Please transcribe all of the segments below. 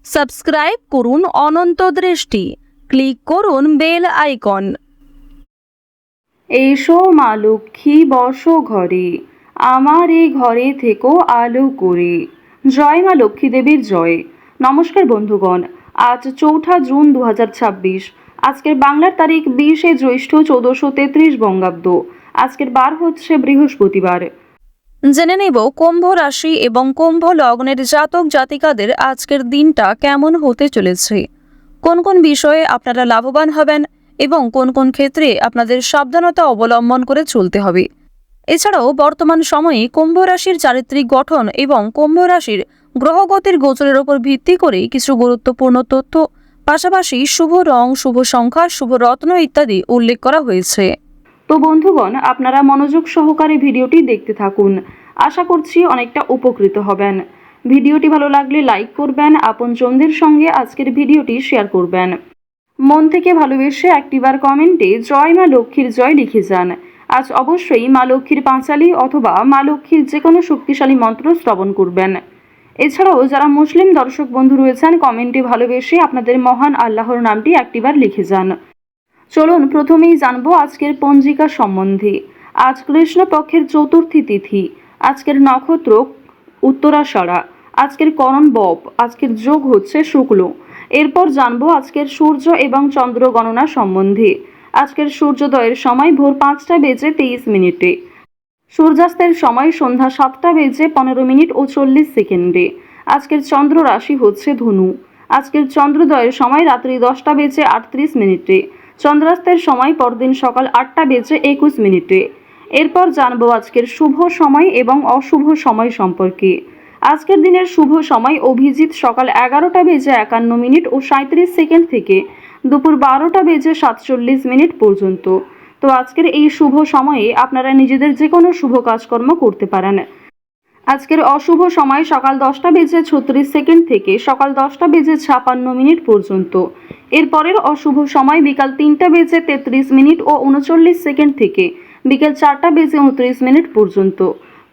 Subscribe করুন অনন্ত দৃষ্টি, click করুন বেল আইকন। এসো মা লক্ষ্মী বসো ঘরে, আমার এই ঘরে থেকো আলো করে। জয় মা লক্ষ্মী দেবীর জয়। নমস্কার বন্ধুগণ, আজ 4 জুন 2026। আজকের বাংলার তারিখ 20 জ্যৈষ্ঠ 1433 বঙ্গাব্দ। আজকের বার হচ্ছে বৃহস্পতিবার। জেনে নেব কুম্ভ রাশি এবং কুম্ভ লগ্নের জাতক জাতিকাদের আজকের দিনটা কেমন হতে চলেছে, কোন কোন বিষয়ে আপনারা লাভবান হবেন এবং কোন কোন ক্ষেত্রে আপনাদের সাবধানতা অবলম্বন করে চলতে হবে। এছাড়াও বর্তমান সময়ে কুম্ভ রাশির চারিত্রিক গঠন এবং কুম্ভ রাশির গ্রহগতির গোচরের উপর ভিত্তি করে কিছু গুরুত্বপূর্ণ তথ্য, পাশাপাশি শুভ রং, শুভ সংখ্যা, শুভ রত্ন ইত্যাদি উল্লেখ করা হয়েছে। তো বন্ধুগণ, আপনারা মনোযোগ সহকারে ভিডিওটি দেখতে থাকুন। আশা করছি অনেকটা উপকৃত হবেন। ভিডিওটি ভালো লাগলে লাইক করবেন, আপনজনদের সঙ্গে আজকের ভিডিওটি শেয়ার করবেন। মন থেকে ভালোবেসে একটিবার কমেন্টে জয় মা লক্ষ্মীর জয় লিখে যান। আজ অবশ্যই মা লক্ষ্মীর পাঁচালী অথবা মা লক্ষ্মীর যে কোনো শক্তিশালী মন্ত্র শ্রবণ করবেন। এছাড়াও যারা মুসলিম দর্শক বন্ধু রয়েছেন, কমেন্টে ভালোবেসে আপনাদের মহান আল্লাহর নামটি একটিবার লিখে যান। চলুন প্রথমেই জানবো আজকের পঞ্জিকা সম্বন্ধে। আজ কৃষ্ণপক্ষের চতুর্থী তিথি। আজকের নক্ষত্র উত্তরাষাঢ়া। আজকের করণ বব। আজকের যোগ হচ্ছে শুক্ল। এরপর জানবো আজকের সূর্য এবং চন্দ্র গণনা সম্বন্ধে। আজকের সূর্যোদয়ের সময় ভোর 5টা বেজে 23 মিনিটে। সূর্যাস্তের সময় সন্ধ্যা 7টা বেজে 15 মিনিট ও 40 সেকেন্ডে। আজকের চন্দ্র রাশি হচ্ছে ধনু। আজকের চন্দ্রোদয়ের সময় রাত্রি 10টা বেজে 38 মিনিটে। চন্দ্রাস্তের সময় পরদিন সকাল 8টা বেজে 21 মিনিটে। এরপর জানবো আজকের শুভ সময় এবং অশুভ সময় সম্পর্কে। আজকের দিনের শুভ সময় অভিজিৎ সকাল 11টা বেজে 51 মিনিট ও 37 সেকেন্ড থেকে দুপুর 12টা বেজে 47 মিনিট পর্যন্ত। তো আজকের এই শুভ সময়ে আপনারা নিজেদের যে কোনো শুভ কাজকর্ম করতে পারেন। আজকের অশুভ সময় সকাল 10টা বেজে 36 সেকেন্ড থেকে সকাল 10টা বেজে 56 মিনিট পর্যন্ত। এরপরের অশুভ সময় বিকাল 3টা বেজে 33 মিনিট ও 39 সেকেন্ড থেকে বিকেল 4টা বেজে 29 মিনিট পর্যন্ত।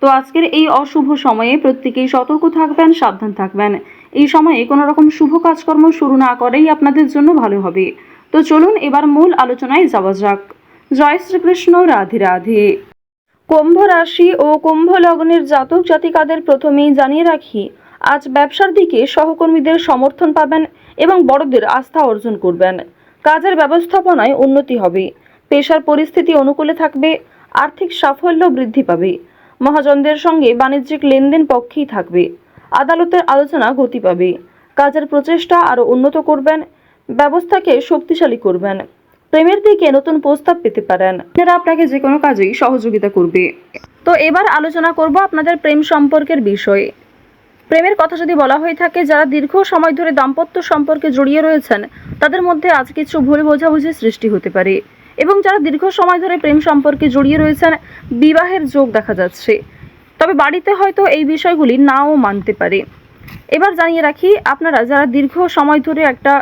তো আজকের এই অশুভ সময়ে প্রত্যেকেই সতর্ক থাকবেন, সাবধান থাকবেন। এই সময়ে কোনো রকম শুভ কাজকর্ম শুরু না করেই আপনাদের জন্য ভালো হবে। তো চলুন এবার মূল আলোচনায় যাওয়া যাক। জয় শ্রীকৃষ্ণ, রাধে রাধে। কুম্ভ রাশি ও কুম্ভ লগ্নের জাতক জাতিকাদের প্রথমেই জানিয়ে রাখি, আজ ব্যবসার দিকে সহকর্মীদের সমর্থন পাবেন এবং বড়দের আস্থা অর্জন করবেন। কাজের ব্যবস্থাপনায় উন্নতি হবে। পেশার পরিস্থিতি অনুকূলে থাকবে। আর্থিক সাফল্য বৃদ্ধি পাবে। মহাজনদের সঙ্গে বাণিজ্যিক লেনদেন পক্ষেই থাকবে। আদালতের আলোচনা গতি পাবে। কাজের প্রচেষ্টা আরও উন্নত করবেন। ব্যবস্থাকে শক্তিশালী করবেন। প্রেমের দিকে নতুন প্রস্তাব পেতে পারেন। এরা আপনাকে যে কোনো কাজেই সহযোগিতা করবে। তো এবার আলোচনা করব আপনাদের প্রেম সম্পর্কের বিষয়ে। প্রেমের কথা যদি বলা হয়ে থাকে, যারা দীর্ঘ সময় ধরে দাম্পত্য সম্পর্কে জড়িয়ে রয়েছেন তাদের মধ্যে আজ কিছু ভুল বোঝাবুঝির সৃষ্টি হতে পারে, এবং যারা দীর্ঘ সময় ধরে প্রেম সম্পর্কে জড়িয়ে রয়েছেন বিবাহের যোগ দেখা যাচ্ছে। তবে বাড়িতে হয়তো এই বিষয়গুলি নাও মানতে পারে। এবার জানিয়ে রাখি, আপনারা যারা দীর্ঘ সময় ধরে একটা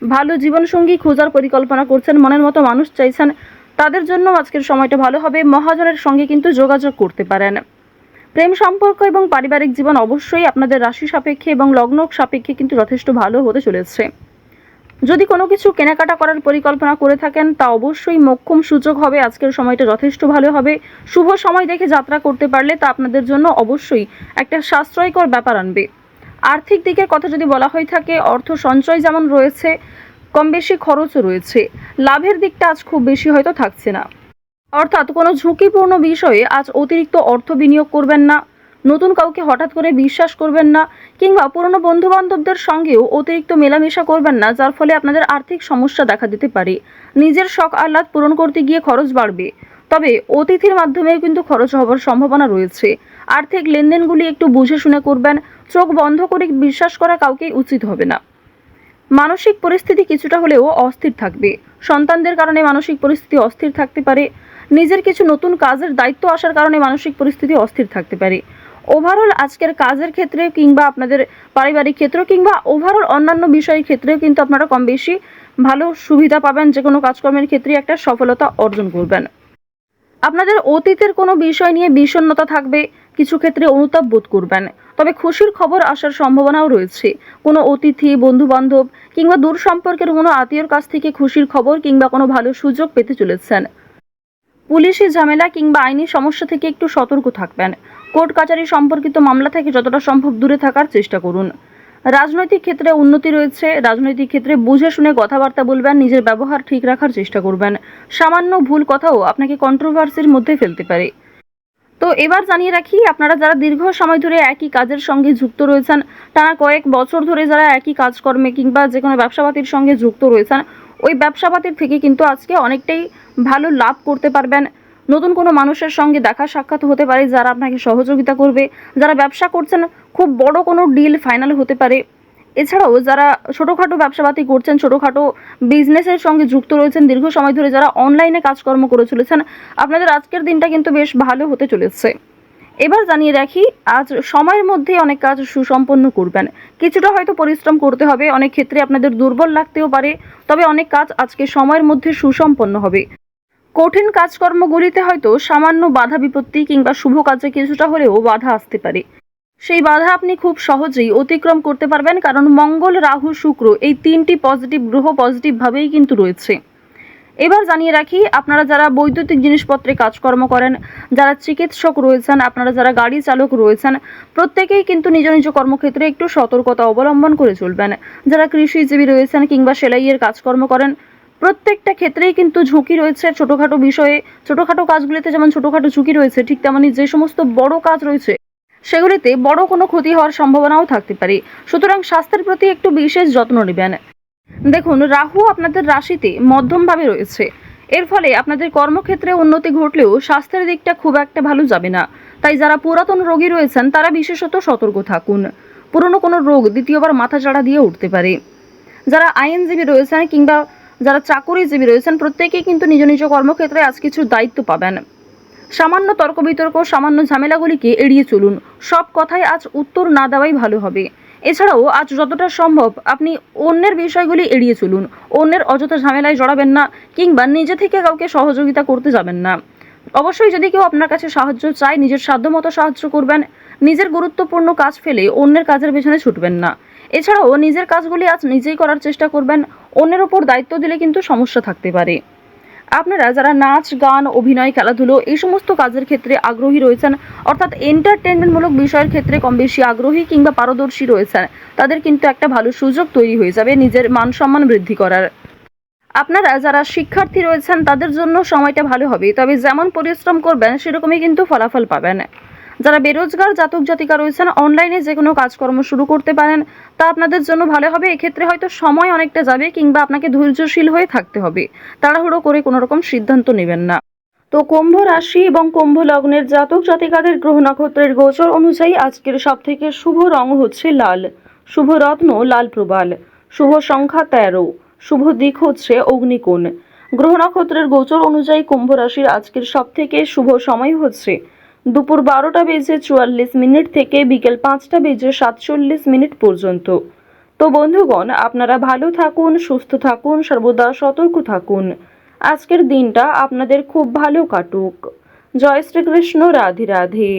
ভালো জীবনসঙ্গী খোঁজার পরিকল্পনা করছেন, মনের মতো মানুষ চাইছেন, তাদের জন্য আজকের সময়টা ভালো হবে। মহাজনের সঙ্গে কিন্তু যোগাযোগ করতে পারেন। প্রেম সম্পর্ক এবং পারিবারিক জীবন অবশ্যই আপনাদের রাশি সাপেক্ষে এবং লগ্ন সাপেক্ষে কিন্তু যথেষ্ট ভালো হতে চলেছে। যদি কোনো কিছু কেনাকাটা করার পরিকল্পনা করে থাকেন, তা অবশ্যই মোক্ষম সুযোগ হবে। আজকের সময়টা যথেষ্ট ভালো হবে। শুভ সময় দেখে যাত্রা করতে পারলে তা আপনাদের জন্য অবশ্যই একটা সাশ্রয়কর ব্যাপার আনবে। আর্থিক দিকের কথা যদি বলা হয়ে থাকে, অর্থ সঞ্চয় যেমন রয়েছে, কম বেশি খরচও রয়েছে। লাভের দিকটা আজ খুব বেশি হয়তো থাকছে না। অর্থাৎ কোনো ঝুঁকিপূর্ণ বিষয়ে আজ অতিরিক্ত অর্থ বিনিয়োগ করবেন না। নতুন কাউকে হঠাৎ করে বিশ্বাস করবেন না, কিংবা পুরনো বন্ধুবান্ধবদের সঙ্গেও অতিরিক্ত মেলামেশা করবেন না, যার ফলে আপনাদের আর্থিক সমস্যা দেখা দিতে পারে। নিজের শখ আহ্লাদ পূরণ করতে গিয়ে খরচ বাড়বে। তবে অতিথির মাধ্যমেও কিন্তু খরচ হওয়ার সম্ভাবনা রয়েছে। আর্থিক লেনদেনগুলি একটু বুঝে শুনে করবেন। চোখ বন্ধ করে বিশ্বাস করা কাউকেই উচিত হবে না। মানসিক পরিস্থিতি কিছুটা হলেও অস্থির থাকবে। সন্তানদের কারণে মানসিক পরিস্থিতি অস্থির থাকতে পারে। নিজের কিছু নতুন কাজের দায়িত্ব আসার কারণে মানসিক পরিস্থিতি অস্থির থাকতে পারে। ওভারঅল আজকের কাজের ক্ষেত্রে কিংবা আপনাদের পারিবারিক ক্ষেত্র কিংবা ওভারঅল অন্যান্য বিষয়ের ক্ষেত্রেও কিন্তু আপনারা কম বেশি ভালো সুবিধা পাবেন। যে কোনো কাজকর্মের ক্ষেত্রে একটা সফলতা অর্জন করবেন। আপনাদের অতীতের কোনো বিষয় নিয়ে বিষণ্ণতা থাকবে, কিছু ক্ষেত্রে অনুতাপ বোধ করবেন। তবে খুশির খবর আসার সম্ভাবনাও রয়েছে। কোনো অতিথি, বন্ধু-বান্ধব কিংবা দূর সম্পর্কের কোনো আত্মীয়র কাছ থেকে খুশির খবর কিংবা কোনো ভালো সুযোগ পেতে চলেছেন। পুলিশি ঝামেলা কিংবা আইনি সমস্যা থেকে একটু সতর্ক থাকবেন। কোর্ট কাচারি সম্পর্কিত মামলা থেকে যতটা সম্ভব দূরে থাকার চেষ্টা করুন। রাজনৈতিক ক্ষেত্রে উন্নতি রয়েছে। রাজনৈতিক ক্ষেত্রে বুঝে শুনে কথাবার্তা বলবেন, নিজের ব্যবহার ঠিক রাখার চেষ্টা করবেন। সামান্য ভুল কথাও আপনাকে কন্ট্রোভার্সির মধ্যে ফেলতে পারে। তো এবার জানিয়ে রাখি, আপনারা যারা দীর্ঘ সময় ধরে একই কাজের সঙ্গে যুক্ত রয়েছেন, টানা কয়েক বছর ধরে যারা একই কাজকর্মে কিংবা যে কোনো ব্যবসাপাতির সঙ্গে যুক্ত রয়েছেন, ওই ব্যবসাপাতির থেকে কিন্তু আজকে অনেকটাই ভালো লাভ করতে পারবেন। নতুন কোনো মানুষের সঙ্গে দেখা সাক্ষাৎ হতে পারে যারা আপনাকে সহযোগিতা করবে। যারা ব্যবসা করছেন, খুব বড় কোনো ডিল ফাইনাল হতে পারে। এছাড়াও যারা ছোটোখাটো ব্যবসাপাতি করছেন, ছোটোখাটো বিজনেসের সঙ্গে যুক্ত রয়েছেন, দীর্ঘ সময় ধরে যারা অনলাইনে কাজকর্ম করে চলেছেন, আপনাদের আজকের দিনটা কিন্তু বেশ ভালো হতে চলেছে। এবার জানিয়ে রাখি, আজ সময়ের মধ্যেই অনেক কাজ সুসম্পন্ন করবেন। কিছুটা হয়তো পরিশ্রম করতে হবে, অনেক ক্ষেত্রে আপনাদের দুর্বল লাগতেও পারে, তবে অনেক কাজ আজকে সময়ের মধ্যে সুসম্পন্ন হবে। কঠিন কাজকর্মগুলিতে হয়তো সামান্য বাধা বিপত্তি কিংবা শুভ কাজে কিছুটা হলেও বাধা আসতে পারে। সেই বাধা আপনি খুব সহজেই অতিক্রম করতে পারবেন, কারণ মঙ্গল, রাহু, শুক্র এই তিনটি পজিটিভ গ্রহ পজিটিভভাবেই কিন্তু রয়েছে। এবার জানিয়ে রাখি, আপনারা যারা বৈদ্যুতিক জিনিসপত্রে কাজকর্ম করেন, যারা চিকিৎসক রয়েছেন, আপনারা যারা গাড়ি চালক রয়েছেন, প্রত্যেকেই কিন্তু নিজ নিজ কর্মক্ষেত্রে একটু সতর্কতা অবলম্বন করে চলবেন। যারা কৃষিজীবী রয়েছেন কিংবা সেলাইয়ের কাজকর্ম করেন, প্রত্যেকটা ক্ষেত্রেই কিন্তু ঝুঁকি রয়েছে। ছোটোখাটো বিষয়ে, ছোটোখাটো কাজগুলিতে যেমন ছোটোখাটো ঝুঁকি রয়েছে, ঠিক তেমনি যে সমস্ত বড় কাজ রয়েছে সেগুলিতে বড় কোনো ক্ষতি হওয়ার সম্ভাবনাও থাকতে পারে। সুতরাং স্বাস্থ্যের প্রতি একটু বিশেষ যত্ন নেবেন। দেখুন, রাহু আপনাদের রাশিতে মধ্যমভাবে রয়েছে। এর ফলে আপনাদের কর্মক্ষেত্রে উন্নতি ঘটলেও স্বাস্থ্যের দিকটা খুব একটা ভালো যাবে না। তাই যারা পুরাতন রোগী রয়েছেন তারা বিশেষত সতর্ক থাকুন। পুরনো কোনো রোগ দ্বিতীয়বার মাথাচাড়া দিয়ে উঠতে পারে। যারা আইনজীবী রয়েছেন কিংবা যারা চাকুরিজীবী রয়েছেন, প্রত্যেকেই কিন্তু নিজ নিজ কর্মক্ষেত্রে আজ কিছু দায়িত্ব পাবেন। সামান্য তর্ক বিতর্ক, সামান্য ঝামেলাগুলিকে এড়িয়ে চলুন। সব কথায় আজ উত্তর না দেওয়াই ভালো হবে। এছাড়াও আজ যতটা সম্ভব আপনি অন্যের বিষয়গুলি এড়িয়ে চলুন। অন্যের অযথা ঝামেলায় জড়াবেন না কিংবা নিজে থেকে কাউকে সহযোগিতা করতে যাবেন না। অবশ্যই যদি কেউ আপনার কাছে সাহায্য চায়, নিজের সাধ্যমতো সাহায্য করবেন। নিজের গুরুত্বপূর্ণ কাজ ফেলে অন্যের কাজের পেছনে ছুটবেন না। এছাড়াও নিজের কাজগুলি আজ নিজেই করার চেষ্টা করবেন। অন্যের ওপর দায়িত্ব দিলে কিন্তু সমস্যা থাকতে পারে। আপনারা যারা নাচ, গান, অভিনয়, খেলাধুলো এই সমস্ত কাজের ক্ষেত্রে আগ্রহী রয়েছেন, অর্থাৎ এন্টারটেনমেন্টমূলক বিষয়ের ক্ষেত্রে কম বেশি আগ্রহী কিংবা পারদর্শী রয়েছেন, তাদের কিন্তু একটা ভালো সুযোগ তৈরি হয়ে যাবে নিজের মান সম্মান বৃদ্ধি করার। আপনারা যারা শিক্ষার্থী রয়েছেন তাদের জন্য সময়টা ভালো হবে, তবে যেমন পরিশ্রম করবেন সেরকমই কিন্তু ফলাফল পাবেন। যারা বেরোজগার জাতক জাতিকা রয়েছেন, অনলাইনে যে কোনো কাজকর্ম শুরু করতে পারেন, তা আপনাদের জন্য ভালো হবে। এক্ষেত্রে হয়তো সময় অনেকটা যাবে কিংবা আপনাকে ধৈর্যশীল হয়ে থাকতে হবে। তাড়াহুড়ো করে কোনো রকম সিদ্ধান্ত নেবেন না। তো কুম্ভ রাশি এবং কুম্ভ লগ্নের জাতক জাতিকাদের গ্রহ নক্ষত্রের গোচর অনুযায়ী আজকের সবথেকে শুভ রং হচ্ছে লাল, শুভ রত্ন লাল প্রবাল, শুভ সংখ্যা 13, শুভ দিক হচ্ছে অগ্নিকোণ। গ্রহ নক্ষত্রের গোচর অনুযায়ী কুম্ভ রাশির আজকের সবথেকে শুভ সময় হচ্ছে দুপুর 12:44 থেকে বিকেল 5:47 পর্যন্ত। তো বন্ধুগণ, আপনারা ভালো থাকুন, সুস্থ থাকুন, সর্বদা সতর্ক থাকুন। আজকের দিনটা আপনাদের খুব ভালো কাটুক। জয় শ্রীকৃষ্ণ। রাধে রাধে।